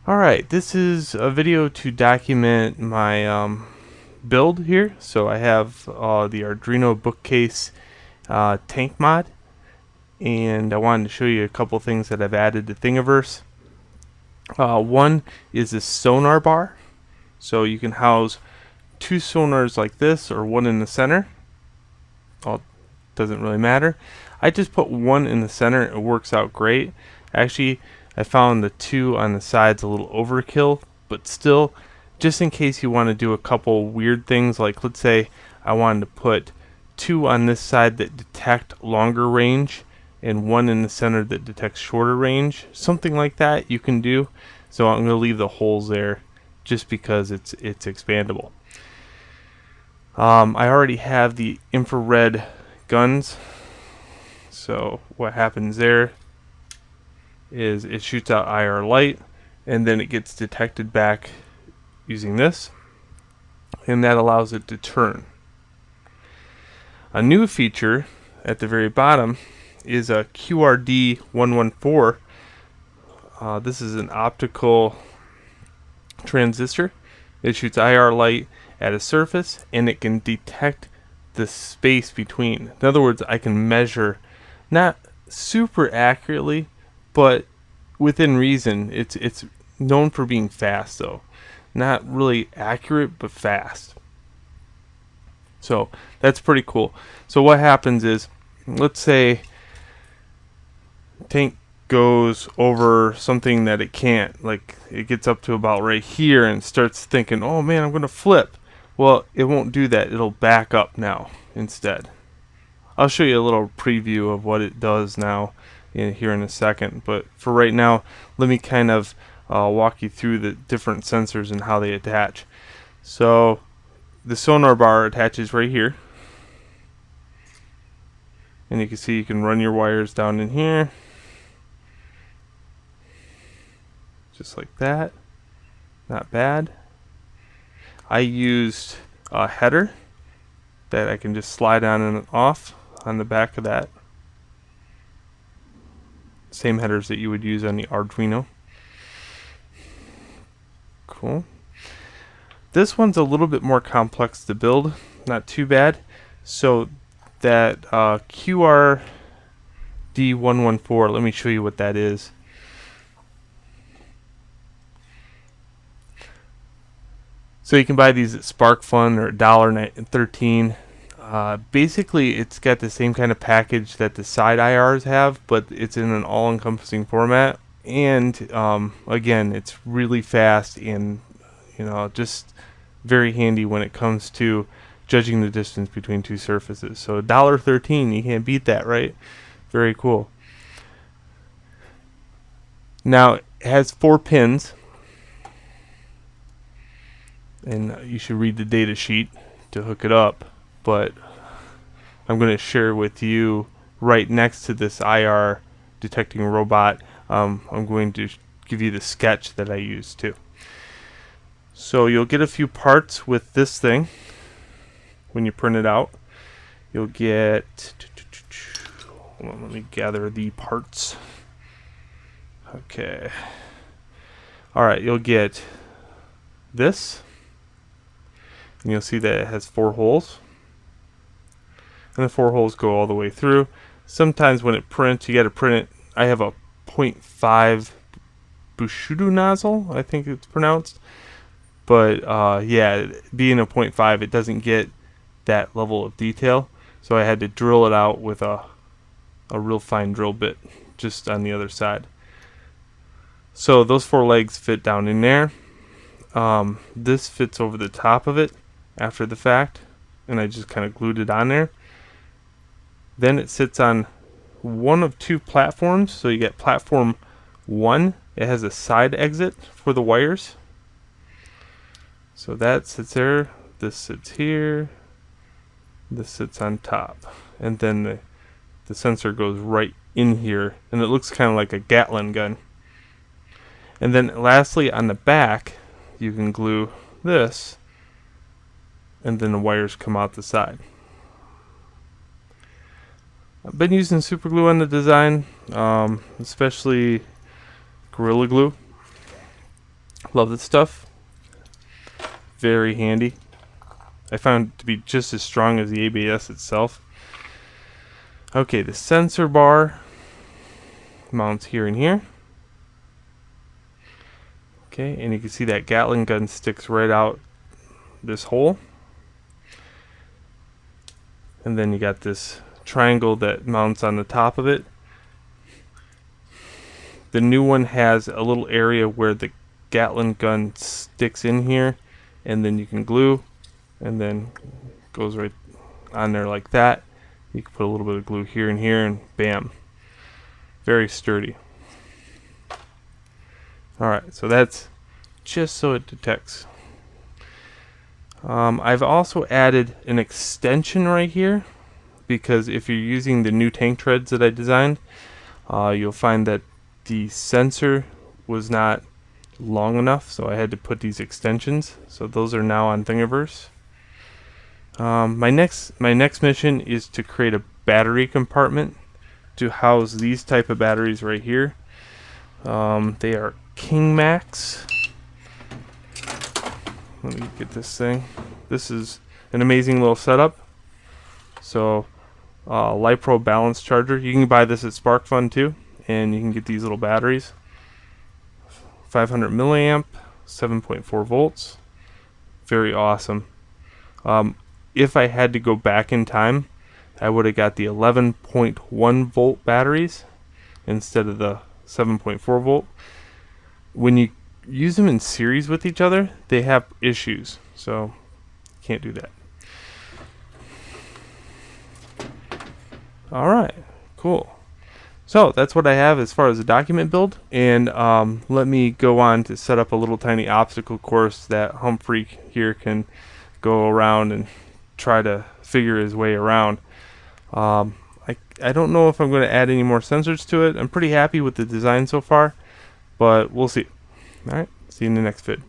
Alright, this is a video to document my build here. So I have the Arduino Book Case Tank mod, and I wanted to show you a couple things that I've added to Thingiverse. One is this sonar bar, so you can house two sonars like this or one in the center. Doesn't really matter. I just put one in the center. It works out great. Actually, I found the two on the sides a little overkill, but still, just in case you want to do a couple weird things, like let's say I wanted to put two on this side that detect longer range and one in the center that detects shorter range, something like that you can do. So I'm going to leave the holes there just because it's expandable. I already have the infrared guns, so what happens there is it shoots out IR light and then it gets detected back using this, and that allows it to turn. A new feature at the very bottom is a QRD114. This is an optical transistor. It shoots IR light at a surface and it can detect the space between. In other words, I can measure, not super accurately, but within reason. It's known for being fast though. Not really accurate, but fast. So that's pretty cool. So what happens is, let's say tank goes over something that it can't, like it gets up to about right here and starts thinking, oh man, I'm gonna flip. Well, it won't do that. It'll back up now instead. I'll show you a little preview of what it does now here in a second, but for right now, let me kind of walk you through the different sensors and how they attach. So the sonar bar attaches right here, and you can see you can run your wires down in here just like that. Not bad. I used a header that I can just slide on and off on the back of that. Same headers that you would use on the Arduino. Cool. This one's a little bit more complex to build, not too bad. So that QRD114, let me show you what that is. So you can buy these at SparkFun or $1.13. Basically, it's got the same kind of package that the side IRs have, but it's in an all-encompassing format. And again, it's really fast and just very handy when it comes to judging the distance between two surfaces. So $1.13, you can't beat that, right? Very cool. Now it has 4 pins, and you should read the data sheet to hook it up, but I'm going to share with you right next to this IR detecting robot. I'm going to give you the sketch that I used too. So you'll get a few parts with this thing when you print it out. You'll get, hold on, let me gather the parts. Okay. Alright, you'll get this. And you'll see that it has 4 holes. And the 4 holes go all the way through. Sometimes when it prints, you got to print it. I have a 0.5 Bushido nozzle, I think it's pronounced. But yeah, being a 0.5, it doesn't get that level of detail. So I had to drill it out with a real fine drill bit just on the other side. So those 4 legs fit down in there. This fits over the top of it after the fact, and I just kind of glued it on there. Then it sits on one of 2 platforms. So you get platform 1. It has a side exit for the wires. So that sits there. This sits here. This sits on top. And then the sensor goes right in here. And it looks kind of like a Gatling gun. And then lastly, on the back, you can glue this. And then the wires come out the side. I've been using super glue on the design, especially Gorilla Glue. Love this stuff. Very handy. I found it to be just as strong as the ABS itself. Okay, the sensor bar mounts here and here. Okay, and you can see that Gatling gun sticks right out this hole. And then you got this triangle that mounts on the top of it. The new one has a little area where the Gatling gun sticks in here, and then you can glue, and then goes right on there like that. You can put a little bit of glue here and here, and bam. Very sturdy. Alright, so that's just so it detects. I've also added an extension right here, because if you're using the new tank treads that I designed, you'll find that the sensor was not long enough, so I had to put these extensions. So those are now on Thingiverse. My next mission is to create a battery compartment to house these type of batteries right here. They are King Max. Let me get this thing. This is an amazing little setup. So LiPro balance charger. You can buy this at SparkFun too, and you can get these little batteries. 500 milliamp, 7.4 volts. Very awesome. If I had to go back in time, I would have got the 11.1 volt batteries instead of the 7.4 volt. When you use them in series with each other, they have issues, so can't do that. Alright, cool. So that's what I have as far as the document build, and let me go on to set up a little tiny obstacle course that Humphrey here can go around and try to figure his way around. I don't know if I'm going to add any more sensors to it. I'm pretty happy with the design so far, but we'll see. Alright, see you in the next vid.